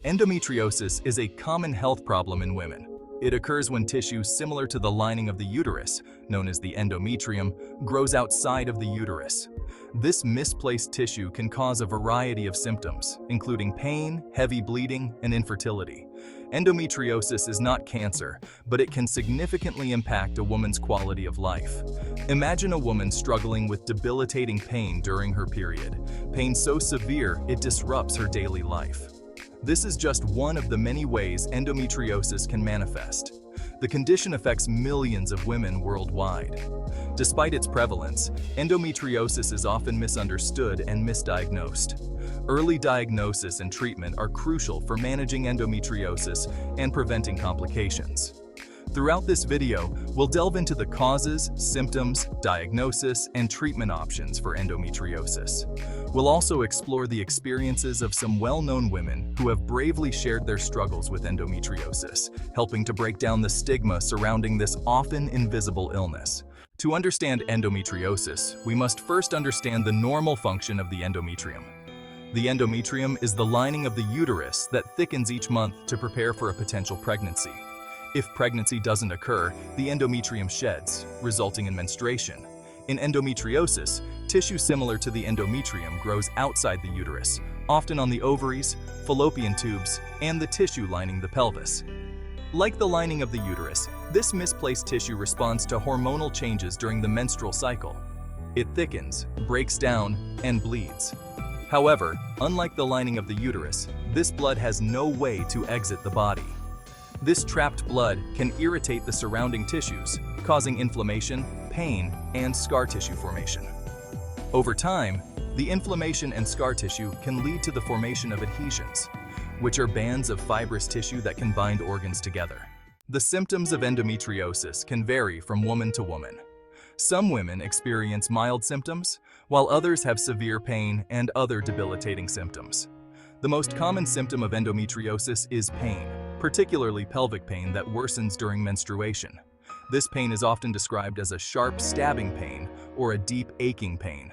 Endometriosis is a common health problem in women. It occurs when tissue similar to the lining of the uterus, known as the endometrium, grows outside of the uterus. This misplaced tissue can cause a variety of symptoms, including pain, heavy bleeding, and infertility. Endometriosis is not cancer, but it can significantly impact a woman's quality of life. Imagine a woman struggling with debilitating pain during her period, pain so severe it disrupts her daily life. This is just one of the many ways endometriosis can manifest. The condition affects millions of women worldwide. Despite its prevalence, endometriosis is often misunderstood and misdiagnosed. Early diagnosis and treatment are crucial for managing endometriosis and preventing complications. Throughout this video, we'll delve into the causes, symptoms, diagnosis, and treatment options for endometriosis. We'll also explore the experiences of some well-known women who have bravely shared their struggles with endometriosis, helping to break down the stigma surrounding this often invisible illness. To understand endometriosis, we must first understand the normal function of the endometrium. The endometrium is the lining of the uterus that thickens each month to prepare for a potential pregnancy. If pregnancy doesn't occur, the endometrium sheds, resulting in menstruation. In endometriosis, tissue similar to the endometrium grows outside the uterus, often on the ovaries, fallopian tubes, and the tissue lining the pelvis. Like the lining of the uterus, this misplaced tissue responds to hormonal changes during the menstrual cycle. It thickens, breaks down, and bleeds. However, unlike the lining of the uterus, this blood has no way to exit the body. This trapped blood can irritate the surrounding tissues, causing inflammation, pain, and scar tissue formation. Over time, the inflammation and scar tissue can lead to the formation of adhesions, which are bands of fibrous tissue that can bind organs together. The symptoms of endometriosis can vary from woman to woman. Some women experience mild symptoms, while others have severe pain and other debilitating symptoms. The most common symptom of endometriosis is pain, particularly pelvic pain that worsens during menstruation. This pain is often described as a sharp stabbing pain or a deep aching pain.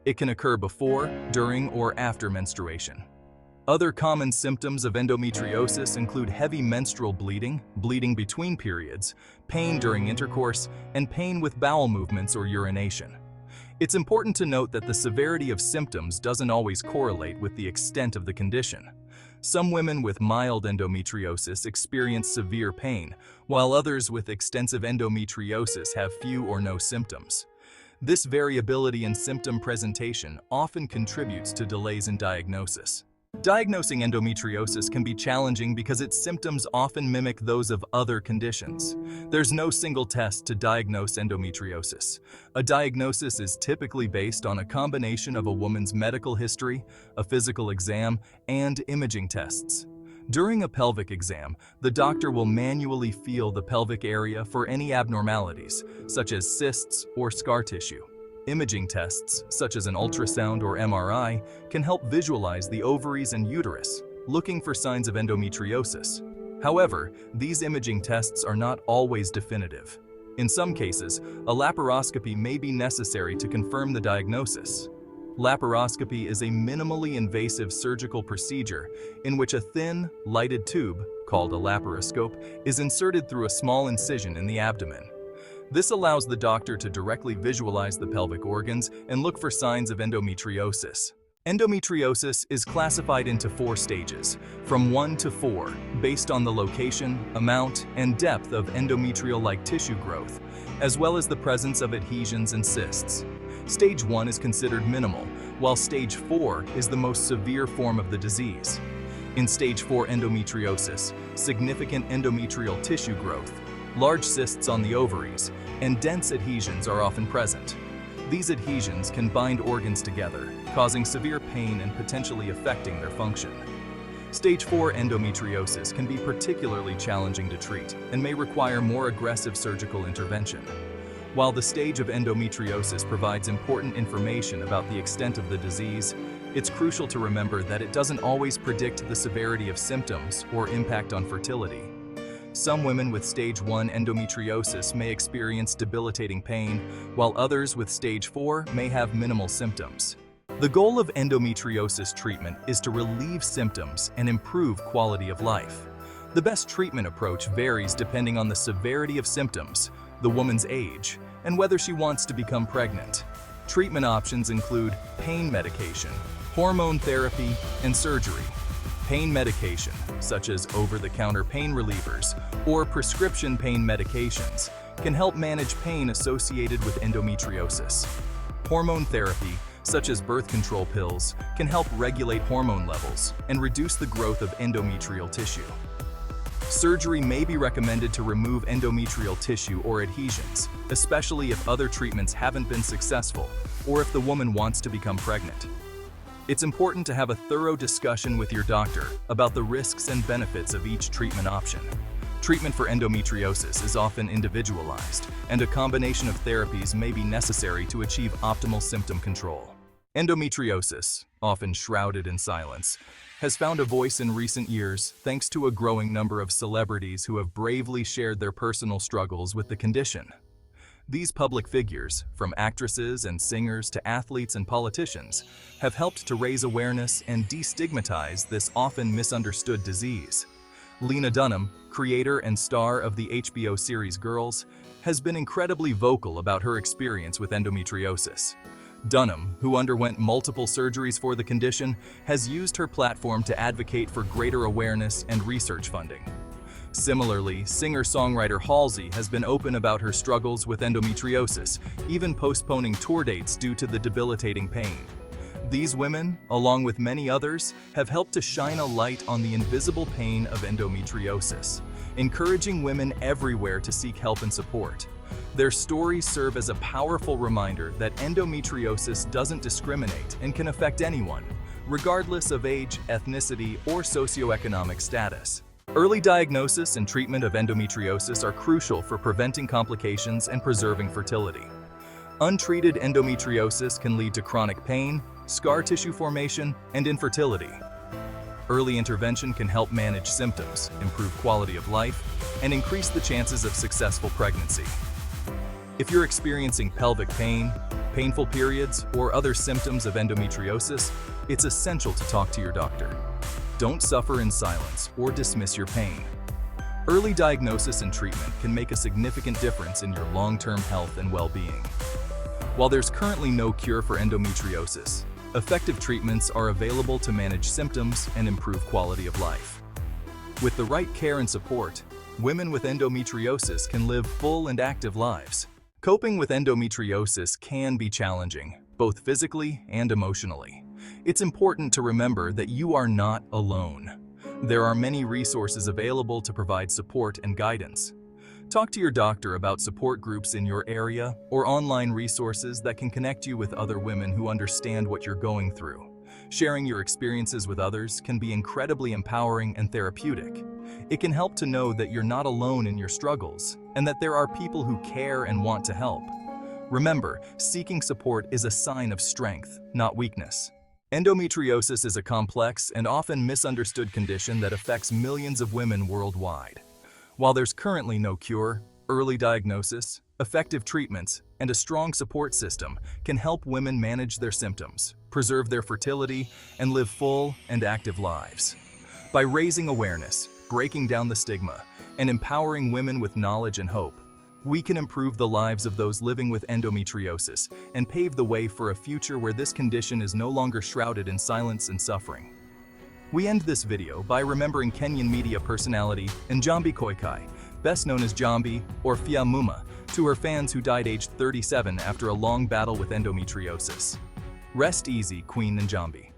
It can occur before, during, or after menstruation. Other common symptoms of endometriosis include heavy menstrual bleeding, bleeding between periods, pain during intercourse, and pain with bowel movements or urination. It's important to note that the severity of symptoms doesn't always correlate with the extent of the condition. Some women with mild endometriosis experience severe pain, while others with extensive endometriosis have few or no symptoms. This variability in symptom presentation often contributes to delays in diagnosis. Diagnosing endometriosis can be challenging because its symptoms often mimic those of other conditions. There's no single test to diagnose endometriosis. A diagnosis is typically based on a combination of a woman's medical history, a physical exam, and imaging tests. During a pelvic exam, the doctor will manually feel the pelvic area for any abnormalities, such as cysts or scar tissue. Imaging tests, such as an ultrasound or MRI, can help visualize the ovaries and uterus, looking for signs of endometriosis. However, these imaging tests are not always definitive. In some cases, a laparoscopy may be necessary to confirm the diagnosis. Laparoscopy is a minimally invasive surgical procedure in which a thin, lighted tube, called a laparoscope, is inserted through a small incision in the abdomen. This allows the doctor to directly visualize the pelvic organs and look for signs of endometriosis. Endometriosis is classified into 4 stages, from 1 to 4, based on the location, amount, and depth of endometrial-like tissue growth, as well as the presence of adhesions and cysts. Stage 1 is considered minimal, while Stage 4 is the most severe form of the disease. In Stage 4 endometriosis, significant endometrial tissue growth, large cysts on the ovaries, and dense adhesions are often present. These adhesions can bind organs together, causing severe pain and potentially affecting their function. Stage 4 endometriosis can be particularly challenging to treat and may require more aggressive surgical intervention. While the stage of endometriosis provides important information about the extent of the disease, it's crucial to remember that it doesn't always predict the severity of symptoms or impact on fertility. Some women with Stage 1 endometriosis may experience debilitating pain, while others with Stage 4 may have minimal symptoms. The goal of endometriosis treatment is to relieve symptoms and improve quality of life. The best treatment approach varies depending on the severity of symptoms, the woman's age, and whether she wants to become pregnant. Treatment options include pain medication, hormone therapy, and surgery. Pain medication, such as over-the-counter pain relievers or prescription pain medications, can help manage pain associated with endometriosis. Hormone therapy, such as birth control pills, can help regulate hormone levels and reduce the growth of endometrial tissue. Surgery may be recommended to remove endometrial tissue or adhesions, especially if other treatments haven't been successful or if the woman wants to become pregnant. It's important to have a thorough discussion with your doctor about the risks and benefits of each treatment option. Treatment for endometriosis is often individualized, and a combination of therapies may be necessary to achieve optimal symptom control. Endometriosis, often shrouded in silence, has found a voice in recent years thanks to a growing number of celebrities who have bravely shared their personal struggles with the condition. These public figures, from actresses and singers to athletes and politicians, have helped to raise awareness and destigmatize this often misunderstood disease. Lena Dunham, creator and star of the HBO series Girls, has been incredibly vocal about her experience with endometriosis. Dunham, who underwent multiple surgeries for the condition, has used her platform to advocate for greater awareness and research funding. Similarly, singer-songwriter Halsey has been open about her struggles with endometriosis, even postponing tour dates due to the debilitating pain. These women, along with many others, have helped to shine a light on the invisible pain of endometriosis, encouraging women everywhere to seek help and support. Their stories serve as a powerful reminder that endometriosis doesn't discriminate and can affect anyone, regardless of age, ethnicity, or socioeconomic status. Early diagnosis and treatment of endometriosis are crucial for preventing complications and preserving fertility. Untreated endometriosis can lead to chronic pain, scar tissue formation, and infertility. Early intervention can help manage symptoms, improve quality of life, and increase the chances of successful pregnancy. If you're experiencing pelvic pain, painful periods, or other symptoms of endometriosis, it's essential to talk to your doctor. Don't suffer in silence or dismiss your pain. Early diagnosis and treatment can make a significant difference in your long-term health and well-being. While there's currently no cure for endometriosis, effective treatments are available to manage symptoms and improve quality of life. With the right care and support, women with endometriosis can live full and active lives. Coping with endometriosis can be challenging, both physically and emotionally. It's important to remember that you are not alone. There are many resources available to provide support and guidance. Talk to your doctor about support groups in your area or online resources that can connect you with other women who understand what you're going through. Sharing your experiences with others can be incredibly empowering and therapeutic. It can help to know that you're not alone in your struggles and that there are people who care and want to help. Remember, seeking support is a sign of strength, not weakness. Endometriosis is a complex and often misunderstood condition that affects millions of women worldwide. While there's currently no cure, early diagnosis, effective treatments, and a strong support system can help women manage their symptoms, preserve their fertility, and live full and active lives. By raising awareness, breaking down the stigma, and empowering women with knowledge and hope, we can improve the lives of those living with endometriosis and pave the way for a future where this condition is no longer shrouded in silence and suffering. We end this video by remembering Kenyan media personality Njambi Koikai, best known as Jambi or Fia Muma, to her fans who died aged 37 after a long battle with endometriosis. Rest easy, Queen Njambi.